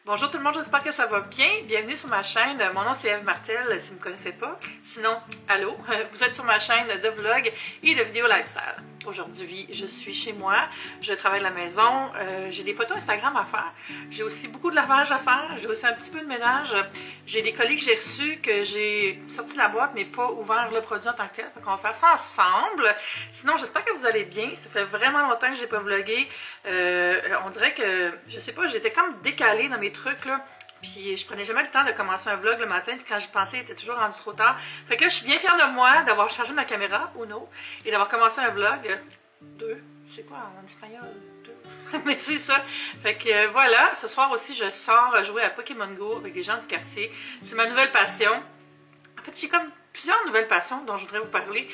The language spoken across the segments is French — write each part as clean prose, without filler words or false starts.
Bonjour tout le monde, j'espère que ça va bien. Bienvenue sur ma chaîne. Mon nom c'est Eve Martel, si vous ne me connaissez pas. Sinon, allô, vous êtes sur ma chaîne de vlog et de vidéo lifestyle. Aujourd'hui, je suis chez moi, je travaille à la maison, j'ai des photos Instagram à faire. J'ai aussi beaucoup de lavage à faire, j'ai aussi un petit peu de ménage. J'ai des colis que j'ai reçus, que j'ai sorti de la boîte, mais pas ouvert le produit en tant que tel. Donc on va faire ça ensemble. Sinon, j'espère que vous allez bien. Ça fait vraiment longtemps que j'ai pas vlogué. On dirait que, je sais pas, j'étais comme décalée dans mes trucs là. Puis je prenais jamais le temps de commencer un vlog le matin, puis quand j'y pensais, il était toujours rendu trop tard. Fait que là, je suis bien fière de moi d'avoir chargé ma caméra, Uno, et d'avoir commencé un vlog. 2, c'est quoi en espagnol? 2. Mais c'est ça. Fait que voilà, ce soir aussi, je sors jouer à Pokémon Go avec les gens du quartier. C'est ma nouvelle passion. En fait, j'ai comme plusieurs nouvelles passions dont je voudrais vous parler.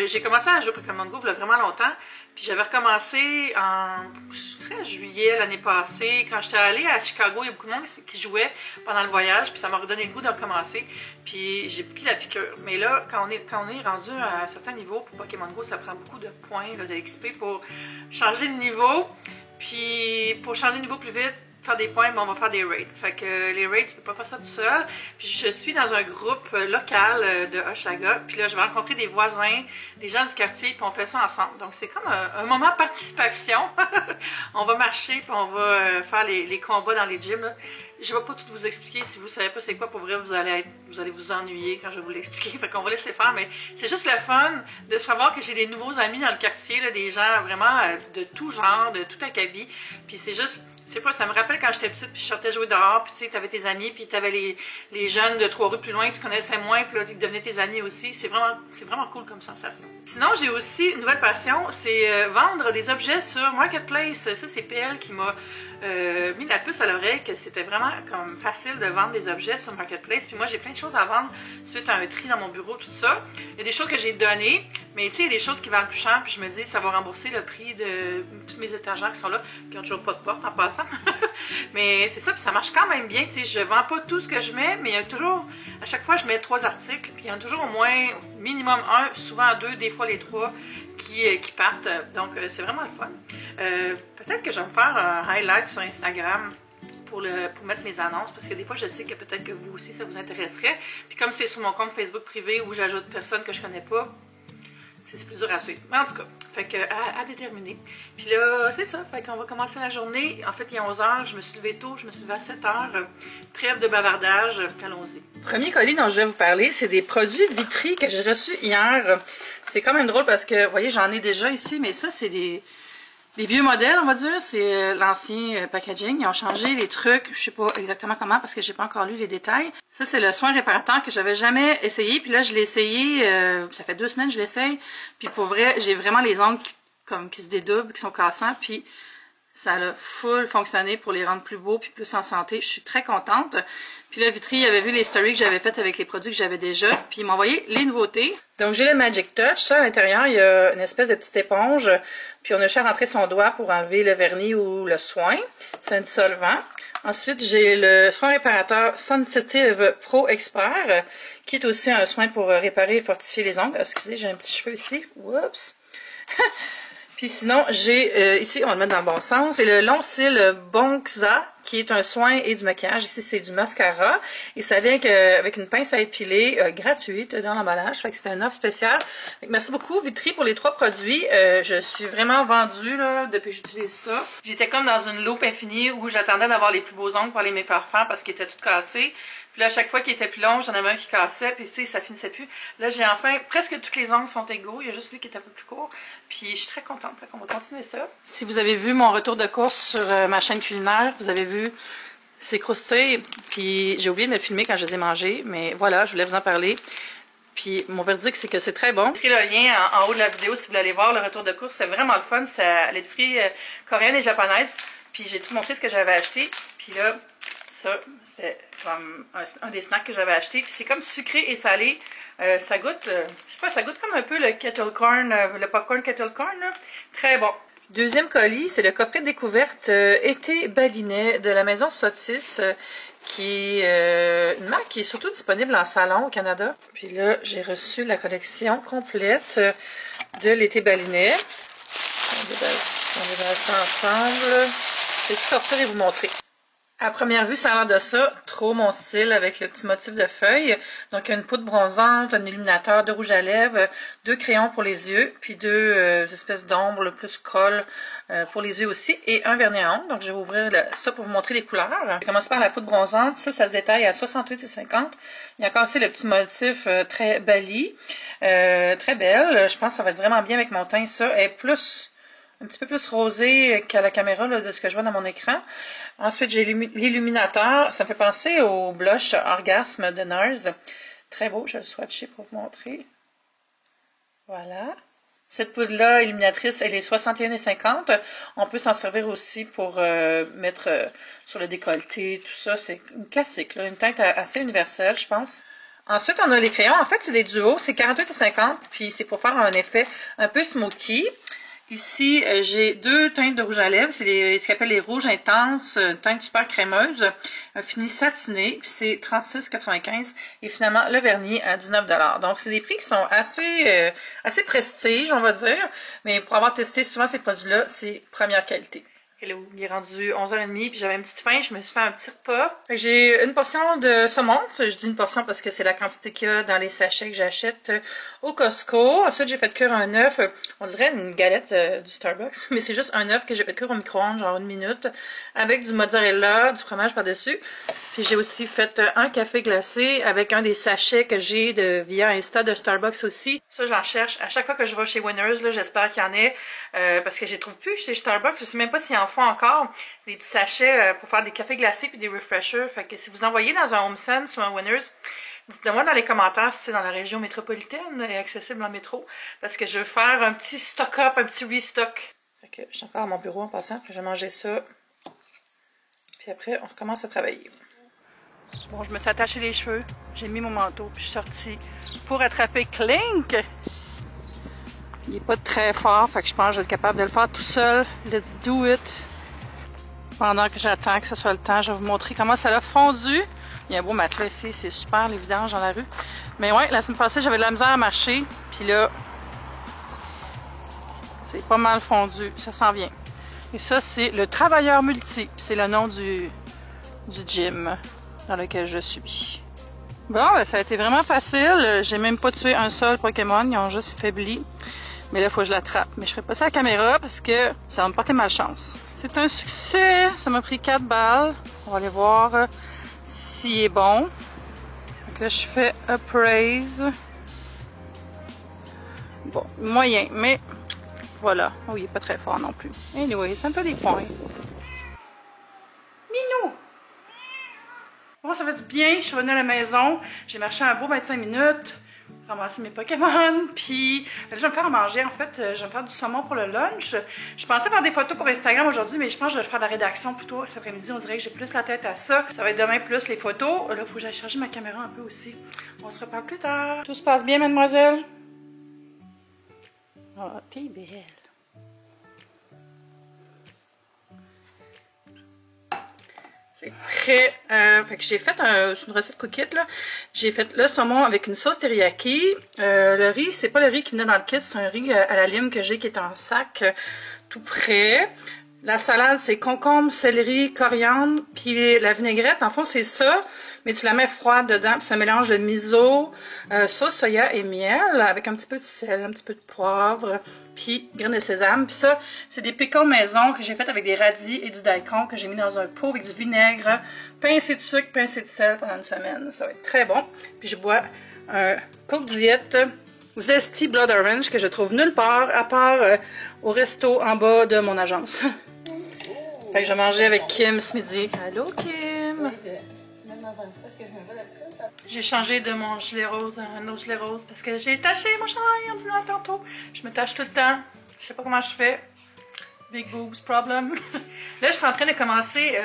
J'ai commencé à jouer à Pokémon Go il y a vraiment longtemps. Puis j'avais recommencé en juillet l'année passée. Quand j'étais allée à Chicago, il y a beaucoup de monde qui jouait pendant le voyage. Puis ça m'a redonné le goût de recommencer. Puis j'ai pris la piqûre. Mais là, quand on est rendu à un certain niveau pour Pokémon Go, ça prend beaucoup de points, là, de XP pour changer de niveau. Puis pour changer de niveau plus vite, faire des points, mais on va faire des raids. Fait que les raids, tu peux pas faire ça tout seul. Puis je suis dans un groupe local de Hochelaga. Puis là, je vais rencontrer des voisins, des gens du quartier, puis on fait ça ensemble. Donc c'est comme un moment de participation. On va marcher, puis on va faire les combats dans les gyms, là. Je vais pas tout vous expliquer. Si vous savez pas c'est quoi, pour vrai, vous allez vous ennuyer quand je vais vous l'expliquer. Fait qu'on va laisser faire, mais c'est juste le fun de savoir que j'ai des nouveaux amis dans le quartier, là, des gens vraiment de tout genre, de tout acabit. Puis c'est juste... C'est pas, ça me rappelle quand j'étais petite, puis je sortais jouer dehors, puis tu sais, t'avais tes amis, puis t'avais les jeunes de 3 rues plus loin que tu connaissais moins, puis là, ils devenaient tes amis aussi. C'est vraiment cool comme sensation. Sinon, j'ai aussi une nouvelle passion, c'est vendre des objets sur Marketplace. Ça, c'est PL qui m'a mis la puce à l'oreille, que c'était vraiment comme facile de vendre des objets sur Marketplace. Puis moi, j'ai plein de choses à vendre suite à un tri dans mon bureau, tout ça. Il y a des choses que j'ai données, mais tu sais, il y a des choses qui valent plus cher, puis je me dis, ça va rembourser le prix de toutes mes étagères qui sont là, qui n'ont toujours pas de porte en passant. Mais c'est ça, puis ça marche quand même bien, tu sais, je vends pas tout ce que je mets, mais il y a toujours, à chaque fois je mets 3 articles, puis il y en a toujours au moins minimum 1, souvent 2, des fois les 3 qui partent, donc c'est vraiment le fun. Peut-être que je vais me faire un highlight sur Instagram pour mettre mes annonces, parce que des fois je sais que peut-être que vous aussi ça vous intéresserait, puis comme c'est sur mon compte Facebook privé où j'ajoute personne que je connais pas, c'est plus dur à suivre. Mais en tout cas, fait que à déterminer. Puis là, c'est ça, fait qu'on va commencer la journée. En fait, il est 11h, je me suis levée tôt, je me suis levée à 7h. Trêve de bavardage, puis allons-y. Premier colis dont je vais vous parler, c'est des produits Vitry que j'ai reçus hier. C'est quand même drôle parce que, vous voyez, j'en ai déjà ici, mais ça, c'est des vieux modèles, on va dire. C'est l'ancien packaging. Ils ont changé les trucs, je sais pas exactement comment parce que j'ai pas encore lu les détails. Ça, c'est le soin réparateur que j'avais jamais essayé. Puis là, je l'ai essayé, ça fait 2 semaines que je l'essaye. Puis pour vrai, j'ai vraiment les ongles qui se dédoublent, qui sont cassants. Puis ça a full fonctionné pour les rendre plus beaux puis plus en santé. Je suis très contente. Puis là, Vitry avait vu les stories que j'avais faites avec les produits que j'avais déjà. Puis il m'a envoyé les nouveautés. Donc j'ai le Magic Touch. Ça, à l'intérieur, il y a une espèce de petite éponge. Puis on a juste à rentrer son doigt pour enlever le vernis ou le soin. C'est un dissolvant. Ensuite, j'ai le soin réparateur Sensitive Pro Expert, qui est aussi un soin pour réparer et fortifier les ongles. Excusez, j'ai un petit cheveu ici. Oups! Puis sinon, j'ai ici, on va le mettre dans le bon sens, c'est le long cils Bonxa, qui est un soin et du maquillage. Ici, c'est du mascara. Et ça vient avec une pince à épiler gratuite dans l'emballage. Fait que c'est un offre spécial. Merci beaucoup, Vitry, pour les 3 produits. Je suis vraiment vendue là, depuis que j'utilise ça. J'étais comme dans une loupe infinie où j'attendais d'avoir les plus beaux ongles pour aller me faire faire parce qu'ils étaient tous cassés. Puis là, à chaque fois qu'il était plus long, j'en avais un qui cassait, puis tu sais, ça finissait plus. Là, j'ai enfin, presque tous les ongles sont égaux, il y a juste lui qui est un peu plus court. Puis je suis très contente, fait qu'on va continuer ça. Si vous avez vu mon retour de course sur ma chaîne culinaire, vous avez vu ces croustilles, puis j'ai oublié de me filmer quand je les ai mangées, mais voilà, je voulais vous en parler. Puis mon verdict, c'est que c'est très bon. J'ai écrit le lien en haut de la vidéo si vous voulez aller voir le retour de course, c'est vraiment le fun, c'est à l'épicerie coréenne et japonaise. Puis j'ai tout montré ce que j'avais acheté, puis là... Ça, c'était comme un des snacks que j'avais acheté. Puis c'est comme sucré et salé. Ça goûte, je sais pas, ça goûte comme un peu le kettle corn, le popcorn kettle corn, là. Très bon. Deuxième colis, c'est le coffret de découverte été Balinais de la maison Sotis, qui est une marque qui est surtout disponible en salon au Canada. Puis là, j'ai reçu la collection complète de l'été Balinais. On déballe ça ensemble. Je vais tout sortir et vous montrer. À première vue, ça a l'air de ça. Trop mon style avec le petit motif de feuilles. Donc, une poudre bronzante, un illuminateur, 2 rouges à lèvres, 2 crayons pour les yeux, puis 2 espèces d'ombre plus colle pour les yeux aussi, et un vernis à ongles. Donc, je vais ouvrir ça pour vous montrer les couleurs. Je vais commencer par la poudre bronzante. Ça se détaille à 68,50. Il y a encore aussi le petit motif très Bali. Très belle. Je pense que ça va être vraiment bien avec mon teint. Ça est un petit peu plus rosé qu'à la caméra là, de ce que je vois dans mon écran. Ensuite, j'ai l'illuminateur. Ça me fait penser au blush Orgasme de NARS. Très beau, je vais le swatcher pour vous montrer. Voilà. Cette poudre-là, illuminatrice, elle est 61,50. On peut s'en servir aussi pour mettre sur le décolleté, tout ça. C'est une classique, là, une teinte assez universelle, je pense. Ensuite, on a les crayons. En fait, c'est des duos. C'est 48,50. Puis, c'est pour faire un effet un peu smoky. Ici, j'ai 2 teintes de rouge à lèvres. C'est ce qu'on appelle les rouges intenses, teinte super crémeuse, un fini satiné, puis c'est 36,95 et finalement le vernis à 19 $. Donc, c'est des prix qui sont assez prestige, on va dire, mais pour avoir testé souvent ces produits-là, c'est première qualité. Hello, il est rendu 11h30 puis j'avais une petite faim, je me suis fait un petit repas. J'ai une portion de saumon, je dis une portion parce que c'est la quantité qu'il y a dans les sachets que j'achète au Costco. Ensuite, j'ai fait cuire un œuf, on dirait une galette du Starbucks, mais c'est juste un œuf que j'ai fait cuire au micro-ondes, genre 1 minute, avec du mozzarella, du fromage par-dessus. Puis j'ai aussi fait un café glacé avec un des sachets que j'ai via Insta de Starbucks aussi. Ça, j'en cherche à chaque fois que je vais chez Winners, j'espère qu'il y en ait, parce que je les trouve plus chez Starbucks, je sais même pas s'il y en font encore des petits sachets pour faire des cafés glacés puis des refreshers. Fait que si vous envoyez dans un HomeSense ou un Winners, dites-moi dans les commentaires si c'est dans la région métropolitaine et accessible en métro, parce que je veux faire un petit stock-up, un petit restock. Fait que je suis encore à mon bureau en passant, puis je vais manger ça. Puis après, on recommence à travailler. Bon, je me suis attaché les cheveux, j'ai mis mon manteau, puis je suis sortie pour attraper Clink. Il n'est pas très fort, fait que je pense que je vais être capable de le faire tout seul. Let's do it! Pendant que j'attends que ce soit le temps, je vais vous montrer comment ça a fondu. Il y a un beau matelas ici, c'est super les vidanges dans la rue. Mais ouais, la semaine passée, j'avais de la misère à marcher. Puis là, c'est pas mal fondu, ça s'en vient. Et ça, c'est le Travailleur Multi. C'est le nom du gym dans lequel je suis. Bon, ben, ça a été vraiment facile. J'ai même pas tué un seul Pokémon, ils ont juste faibli. Mais là, il faut que je l'attrape. Mais je ferai pas ça à la caméra parce que ça va me porter malchance. C'est un succès. Ça m'a pris 4 balles. On va aller voir s'il est bon. Donc là, je fais appraise. Bon, moyen, mais voilà. Oh, il est pas très fort non plus. Anyway, c'est un peu des points. Minou! Bon, ça fait du bien. Je suis revenue à la maison. J'ai marché un beau 25 minutes. Ramasser mes Pokémon, puis là, je vais me faire à manger. En fait, je vais me faire du saumon pour le lunch. Je pensais faire des photos pour Instagram aujourd'hui, mais je pense que je vais faire de la rédaction plutôt cet après-midi. On dirait que j'ai plus la tête à ça. Ça va être demain plus les photos. Là, il faut que j'aille charger ma caméra un peu aussi. On se reparle plus tard. Tout se passe bien, mademoiselle? Oh, t'es belle. C'est prêt. Fait que j'ai fait une recette cookit là. J'ai fait le saumon avec une sauce teriyaki. Le riz, c'est pas le riz qui venait dans le kit, c'est un riz à la lime que j'ai qui est en sac tout prêt. La salade, c'est concombre, céleri, coriandre, puis la vinaigrette, en fond, c'est ça, mais tu la mets froide dedans, puis c'est un mélange de miso, sauce soya et miel, avec un petit peu de sel, un petit peu de poivre, puis graines de sésame. Puis ça, c'est des pickles maison que j'ai fait avec des radis et du daikon que j'ai mis dans un pot avec du vinaigre, pincé de sucre, pincé de sel pendant une semaine. Ça va être très bon. Puis je bois un Coke Diet Zesty Blood Orange que je trouve nulle part, à part au resto en bas de mon agence. Fait que je mangeais avec Kim ce midi. Allô Kim! J'ai changé de mon gilet rose à un autre gilet rose parce que j'ai taché mon chandail en dînant tantôt. Je me tache tout le temps. Je sais pas comment je fais. Big boobs problem. Là, je suis en train de commencer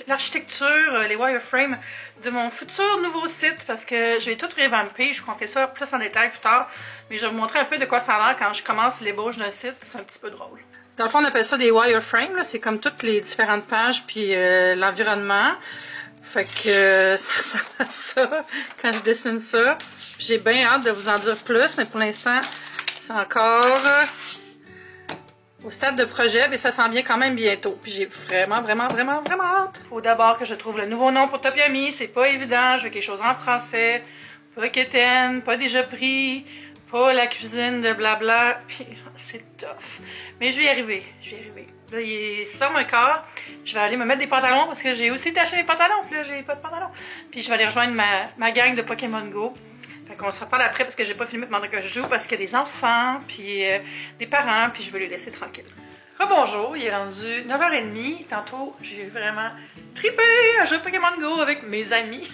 l'architecture, les wireframes de mon futur nouveau site parce que je vais tout revamper. Je vous montrer ça plus en détail plus tard. Mais je vais vous montrer un peu de quoi ça a l'air quand je commence l'ébauche d'un site. C'est un petit peu drôle. Dans le fond, on appelle ça des wireframes. C'est comme toutes les différentes pages puis l'environnement. Fait que ça ressemble à ça quand je dessine ça. J'ai bien hâte de vous en dire plus, mais pour l'instant, c'est encore au stade de projet, mais ça s'en vient quand même bientôt. Puis j'ai vraiment hâte. Faut d'abord que je trouve le nouveau nom pour Topiami, c'est pas évident, je veux quelque chose en français, pas quétaine, pas déjà pris, pas la cuisine de blabla, puis c'est tough. Mais je vais y arriver, Là, il est 6h15, je vais aller me mettre des pantalons parce que j'ai aussi taché mes pantalons, puis là, j'ai pas de pantalons. Puis je vais aller rejoindre ma gang de Pokémon Go. Fait qu'on se reparle après parce que j'ai pas filmé pendant que je joue parce qu'il y a des enfants, puis des parents, puis je veux les laisser tranquilles. Rebonjour, il est rendu 9h30. Tantôt, j'ai vraiment trippé à jouer Pokémon Go avec mes amis.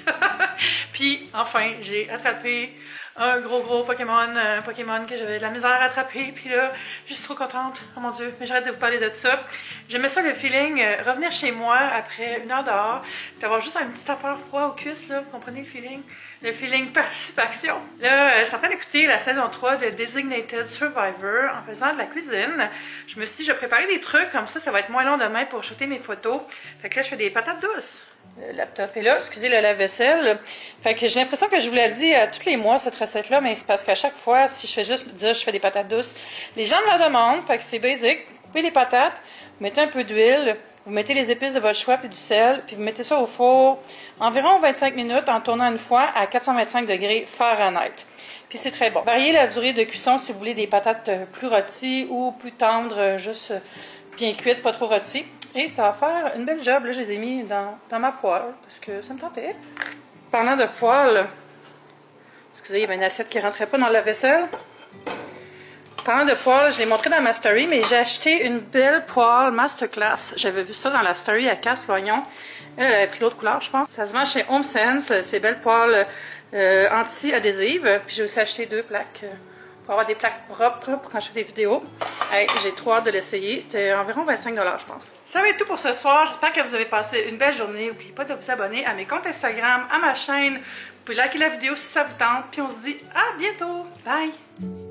Puis enfin, j'ai attrapé un gros Pokémon, un Pokémon que j'avais de la misère à attraper. Puis là, je suis trop contente. Oh mon Dieu, mais j'arrête de vous parler de ça. J'aimais ça le feeling, revenir chez moi après une heure dehors, puis avoir juste un petit affaire froid au cuisse, là, vous comprenez le feeling? Le feeling participation. Là, je suis en train d'écouter la saison 3 de Designated Survivor en faisant de la cuisine. Je me suis dit, je vais préparer des trucs, comme ça va être moins long demain pour shooter mes photos. Fait que là, je fais des patates douces. Le laptop est là, excusez le lave-vaisselle. Fait que j'ai l'impression que je vous l'ai dit tous les mois, cette recette-là, mais c'est parce qu'à chaque fois, si je fais juste dire je fais des patates douces, les gens me la demandent, fait que c'est basique. Vous coupez des patates, vous mettez un peu d'huile, vous mettez les épices de votre choix puis du sel, puis vous mettez ça au four environ 25 minutes en tournant une fois à 425 degrés Fahrenheit. Puis c'est très bon. Variez la durée de cuisson si vous voulez des patates plus rôties ou plus tendres, juste bien cuites, pas trop rôties. Et ça va faire une belle job. Là, je les ai mis dans ma poêle parce que ça me tentait. Parlant de poêle, excusez, il y avait une assiette qui rentrait pas dans la vaisselle. Parlant de poêle, je l'ai montré dans ma story, mais j'ai acheté une belle poêle Masterclass. J'avais vu ça dans la story à Casse-Loignon. Elle avait pris l'autre couleur, je pense. Ça se vend chez HomeSense, ces belles poêles anti-adhésives. Puis j'ai aussi acheté 2 plaques pour avoir des plaques propres pour quand je fais des vidéos. Hey, j'ai trop hâte de l'essayer. C'était environ 25 $, je pense. Ça va être tout pour ce soir. J'espère que vous avez passé une belle journée. N'oubliez pas de vous abonner à mes comptes Instagram, à ma chaîne. Vous pouvez liker la vidéo si ça vous tente. Puis on se dit à bientôt. Bye!